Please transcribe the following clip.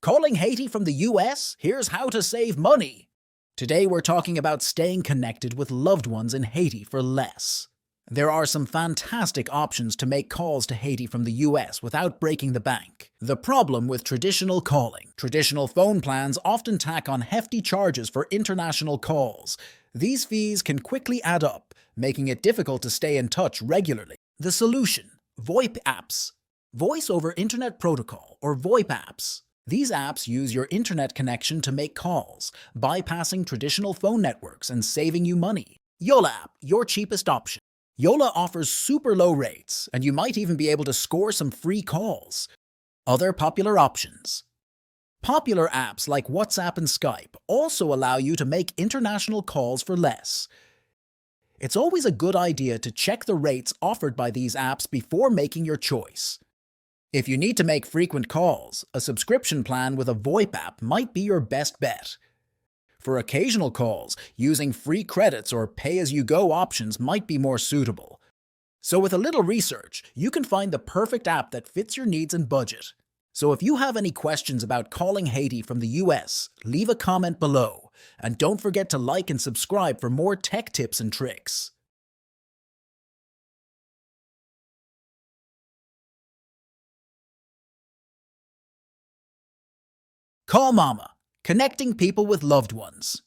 Calling Haiti from the US? Here's how to save money. Today we're talking about staying connected with loved ones in Haiti for less. There are some fantastic options to make calls to Haiti from the US without breaking the bank. The problem with traditional calling. Traditional phone plans often tack on hefty charges for international calls. These fees can quickly add up, making it difficult to stay in touch regularly. The solution: VoIP apps. Voice over Internet Protocol, or VoIP apps. These apps use your internet connection to make calls, bypassing traditional phone networks and saving you money. Yola app, your cheapest option. Yola offers super low rates, and you might even be able to score some free calls. Other popular options. Popular apps like WhatsApp and Skype also allow you to make international calls for less. It's always a good idea to check the rates offered by these apps before making your choice. If you need to make frequent calls, a subscription plan with a VoIP app might be your best bet. For occasional calls, using free credits or pay-as-you-go options might be more suitable. So with a little research, you can find the perfect app that fits your needs and budget. So if you have any questions about calling Haiti from the US, leave a comment below. And don't forget to like and subscribe for more tech tips and tricks. CallMama, connecting people with loved ones.